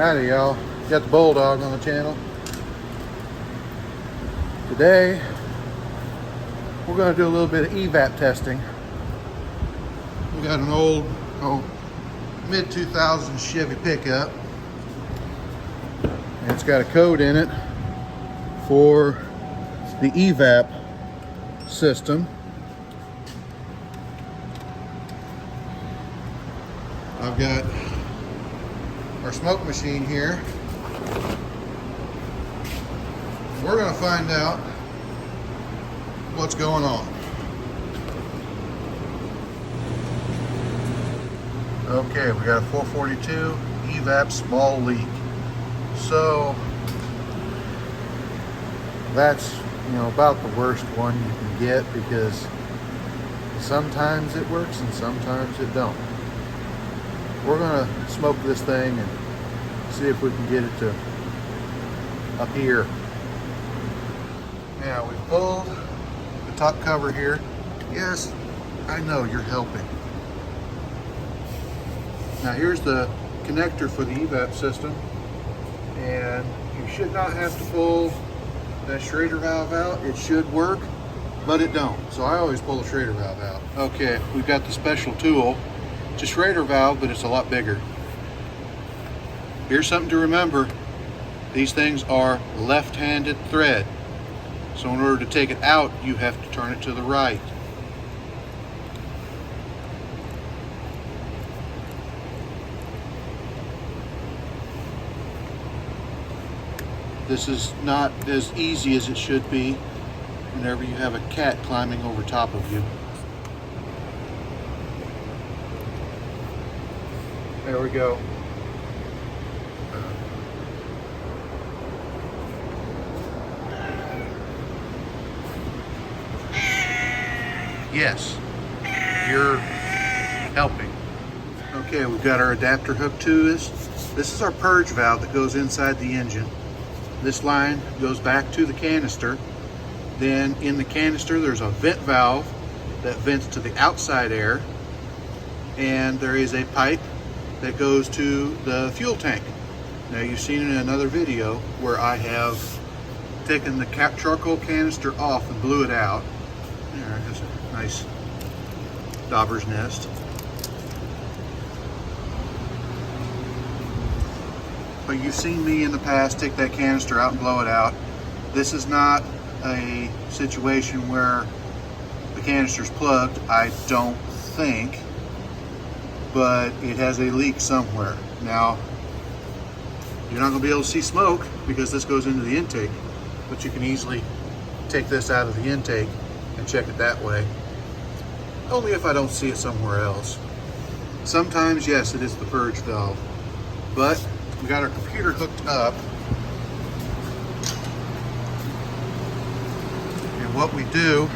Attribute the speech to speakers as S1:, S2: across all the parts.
S1: Howdy y'all, got the Bulldog on the channel. Today we're going to do a little bit of EVAP testing. We got an old mid-2000s Chevy pickup, and it's got a code in it for the EVAP system. I've got our smoke machine here. We're going to find out what's going on. Okay, we got a 442 EVAP small leak. So that's, about the worst one you can get, because sometimes it works and sometimes it don't. We're gonna smoke this thing and see if we can get it to up here. Now we pulled the top cover here. Yes, I know you're helping. Now here's the connector for the EVAP system, and you should not have to pull that Schrader valve out. It should work, but it don't. So I always pull the Schrader valve out. Okay, we've got the special tool. It's a Schrader valve, but it's a lot bigger. Here's something to remember. These things are left-handed thread. So in order to take it out, you have to turn it to the right. This is not as easy as it should be whenever you have a cat climbing over top of you. There we go. Yes, you're helping. Okay, we've got our adapter hooked to this. This is our purge valve that goes inside the engine. This line goes back to the canister. Then in the canister, there's a vent valve that vents to the outside air. And there is a pipe that goes to the fuel tank. Now you've seen in another video where I have taken the charcoal canister off and blew it out. There's a nice dauber's nest. But you've seen me in the past take that canister out and blow it out. This is not a situation where the canister's plugged, I don't think, but it has a leak somewhere. Now, you're not going to be able to see smoke because this goes into the intake, but you can easily take this out of the intake and check it that way. Only if I don't see it somewhere else. Sometimes, yes, it is the purge valve, but we got our computer hooked up. And what we do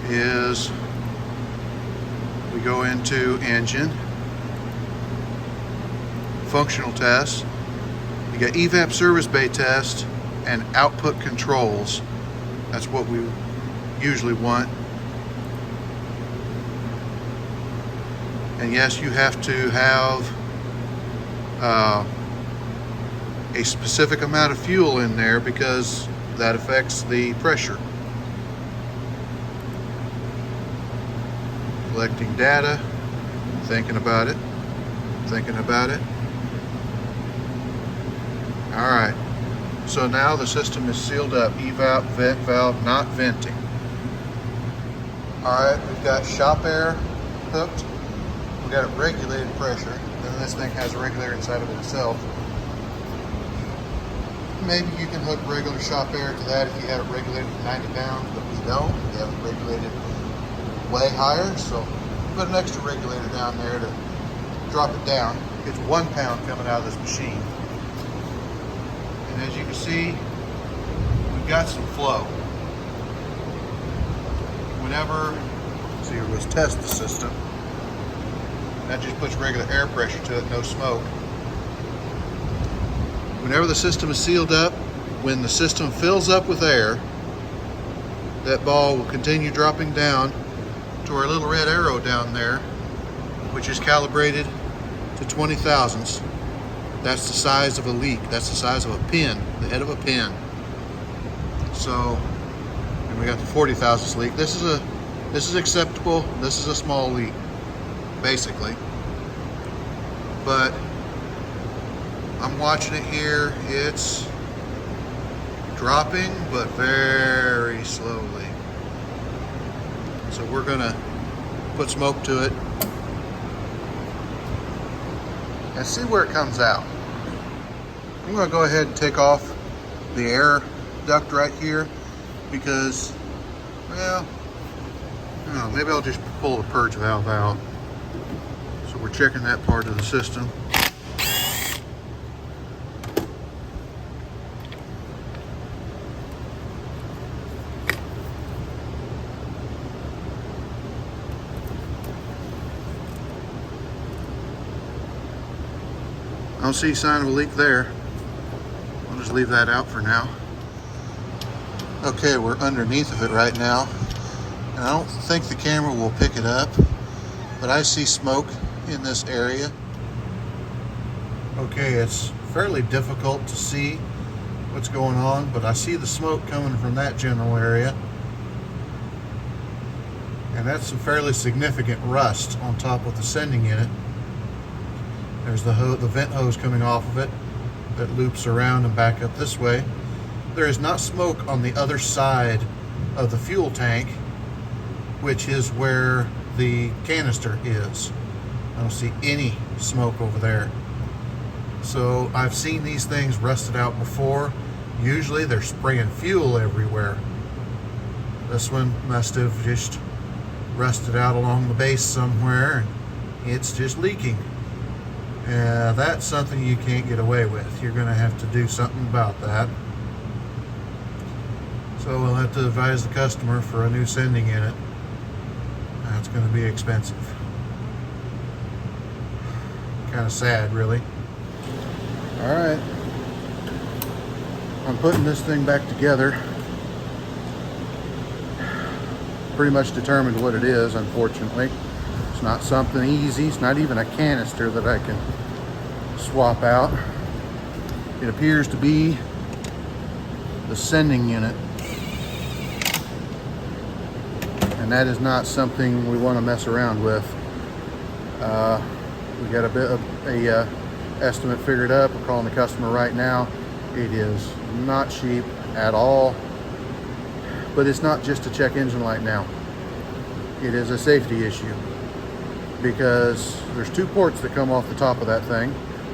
S1: is we go into engine, functional test. You got EVAP service bay test and output controls. That's what we usually want. And yes, you have to have a specific amount of fuel in there because that affects the pressure. Collecting data, thinking about it. All right, so now the system is sealed up. EVAP, vent valve, not venting. All right, we've got shop air hooked. We've got a regulated pressure. Then this thing has a regulator inside of it itself. Maybe you can hook regular shop air to that if you have it regulated to 90 pounds, but we don't. We have it regulated way higher, so put an extra regulator down there to drop it down. It's 1 pound coming out of this machine. And as you can see, we've got some flow. Whenever, let's test the system. That just puts regular air pressure to it, no smoke. Whenever the system is sealed up, when the system fills up with air, that ball will continue dropping down to our little red arrow down there, which is calibrated to 20 thousandths. That's the size of a leak. That's the size of a pin, the head of a pin. So, and we got the 40 thousandths leak. This is acceptable. This is a small leak, basically. But I'm watching it here. It's dropping, but very slowly. So we're gonna put smoke to it and see where it comes out. I'm gonna go ahead and take off the air duct right here because, well, I don't know, maybe I'll just pull the purge valve out. So we're checking that part of the system. I don't see a sign of a leak there. I'll just leave that out for now. Okay, we're underneath of it right now. And I don't think the camera will pick it up, but I see smoke in this area. Okay, it's fairly difficult to see what's going on, but I see the smoke coming from that general area. And that's some fairly significant rust on top of the sending unit. There's the vent hose coming off of it that loops around and back up this way. There is not smoke on the other side of the fuel tank, which is where the canister is. I don't see any smoke over there. So I've seen these things rusted out before. Usually they're spraying fuel everywhere. This one must have just rusted out along the base somewhere and it's just leaking. That's something you can't get away with. You're going to have to do something about that. So we'll have to advise the customer for a new sending unit. That's going to be expensive. Kind of sad, really. All right. I'm putting this thing back together. Pretty much determined what it is, unfortunately. It's not something easy. It's not even a canister that I can swap out. It appears to be the sending unit. And that is not something we want to mess around with. We got a bit of a estimate figured up. We're calling the customer right now. It is not cheap at all. But it's not just a check engine light now. It is a safety issue. Because there's two ports that come off the top of that thing.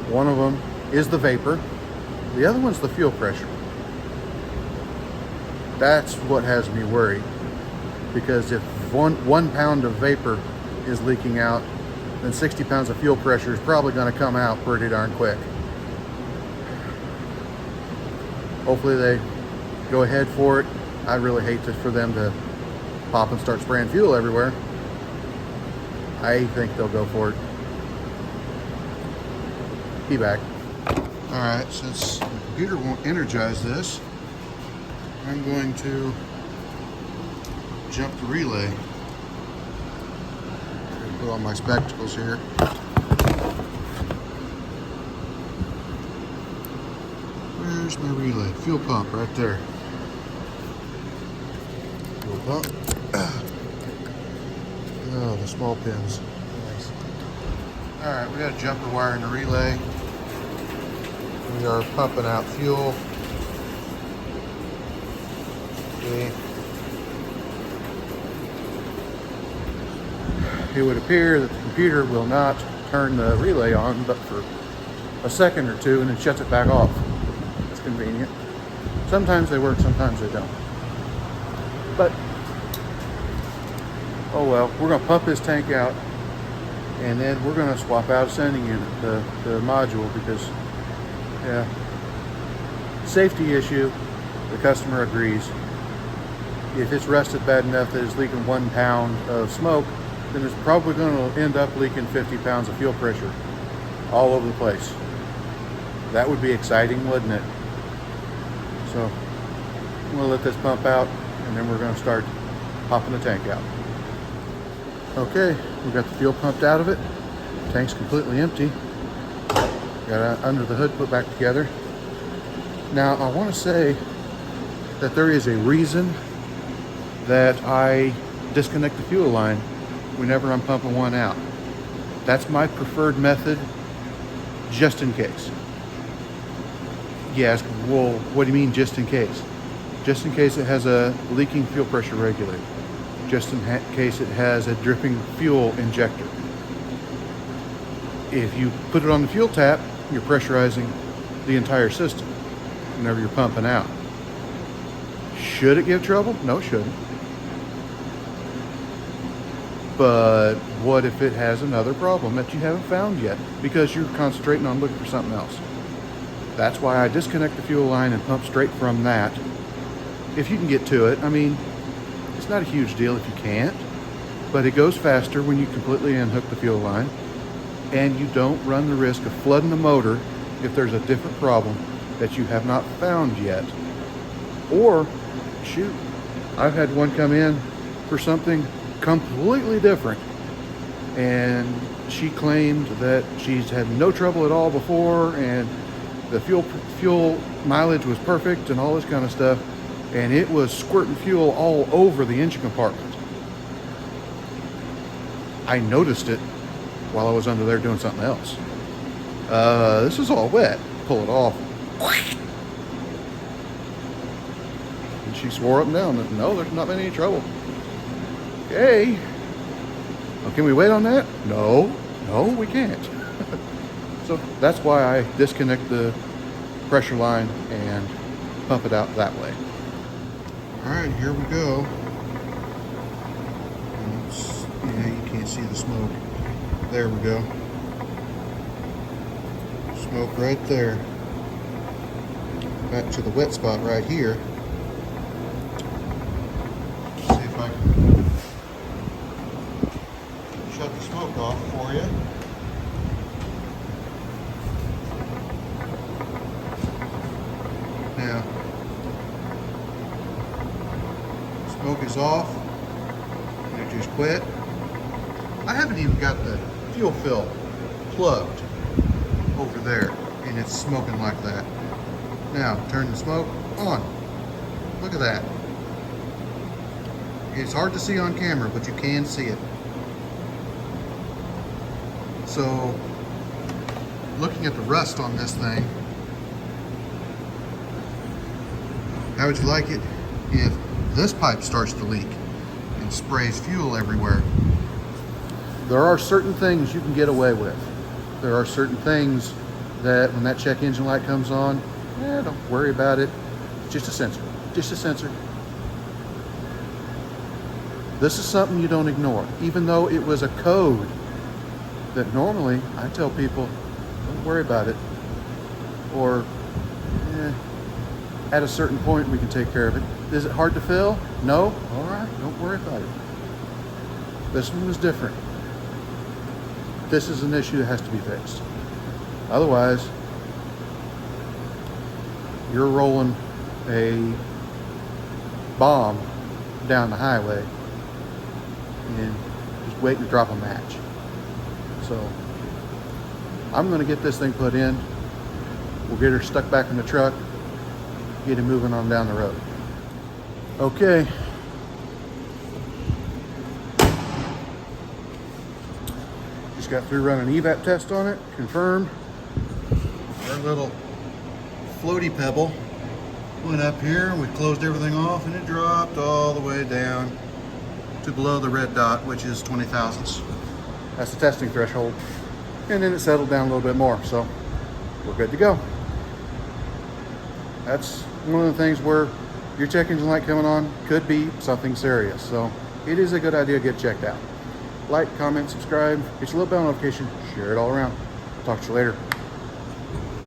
S1: One of them is the vapor. The other one's the fuel pressure. That's what has me worried. Because if one pound of vapor is leaking out, then 60 pounds of fuel pressure is probably going to come out pretty darn quick. Hopefully they go ahead for it. I really hate for them to pop and start spraying fuel everywhere. I think they'll go for it. Be back. All right, since the computer won't energize this, I'm going to jump the relay. Put on my spectacles here. Where's my relay? Fuel pump right there. Fuel pump. Oh, the small pins. Nice. All right, we got a jumper wire in the relay. We are pumping out fuel. Okay. It would appear that the computer will not turn the relay on, but for a second or two, and then shuts it back off. It's convenient. Sometimes they work, sometimes they don't. But oh well, we're going to pump this tank out, and then we're going to swap out a sending unit, the module, because, yeah, safety issue, the customer agrees. If it's rusted bad enough that it's leaking 1 pound of smoke, then it's probably going to end up leaking 50 pounds of fuel pressure all over the place. That would be exciting, wouldn't it? So I'm going to let this pump out, and then we're going to start popping the tank out. Okay, we got the fuel pumped out of it. Tank's completely empty. Got it under the hood put back together. Now I want to say that there is a reason that I disconnect the fuel line whenever I'm pumping one out. That's my preferred method, just in case. You ask, well, what do you mean just in case? Just in case it has a leaking fuel pressure regulator. Just in case it has a dripping fuel injector. If you put it on the fuel tap, you're pressurizing the entire system whenever you're pumping out. Should it give trouble? No, it shouldn't. But what if it has another problem that you haven't found yet because you're concentrating on looking for something else? That's why I disconnect the fuel line and pump straight from that. If you can get to it, I mean, it's not a huge deal if you can't, but it goes faster when you completely unhook the fuel line, and you don't run the risk of flooding the motor if there's a different problem that you have not found yet. Or, shoot, I've had one come in for something completely different, and she claimed that she's had no trouble at all before, and the fuel mileage was perfect and all this kind of stuff, and it was squirting fuel all over the engine compartment. I noticed it while I was under there doing something else. This is all wet. Pull it off. And she swore up and down that no, there's not been any trouble. Okay. Well, can we wait on that? No, we can't. So that's why I disconnect the pressure line and pump it out that way. All right, here we go. Yeah, you can't see the smoke. There we go. Smoke right there. Back to the wet spot right here. See if I can shut the smoke off for you. Now, smoke is off, and it just quit. I haven't even got the fuel fill plugged over there, and it's smoking like that. Now, turn the smoke on. Look at that. It's hard to see on camera, but you can see it. So, looking at the rust on this thing, how would you like it if this pipe starts to leak and sprays fuel everywhere? There are certain things you can get away with. There are certain things that when that check engine light comes on, don't worry about it. It's just a sensor. Just a sensor. This is something you don't ignore. Even though it was a code that normally I tell people, don't worry about it. Or, at a certain point we can take care of it. Is it hard to fill? No? All right, don't worry about it. This one was different. This is an issue that has to be fixed. Otherwise, you're rolling a bomb down the highway and just waiting to drop a match. So I'm going to get this thing put in. We'll get her stuck back in the truck, get it moving on down the road. Okay. Just got through running an EVAP test on it, confirmed. Our little floaty pebble went up here, and we closed everything off, and it dropped all the way down to below the red dot, which is 20 thousandths. That's the testing threshold. And then it settled down a little bit more, so we're good to go. That's one of the things where your check engine light coming on could be something serious. So it is a good idea to get checked out. Like, comment, subscribe, hit your little bell notification, share it all around. Talk to you later.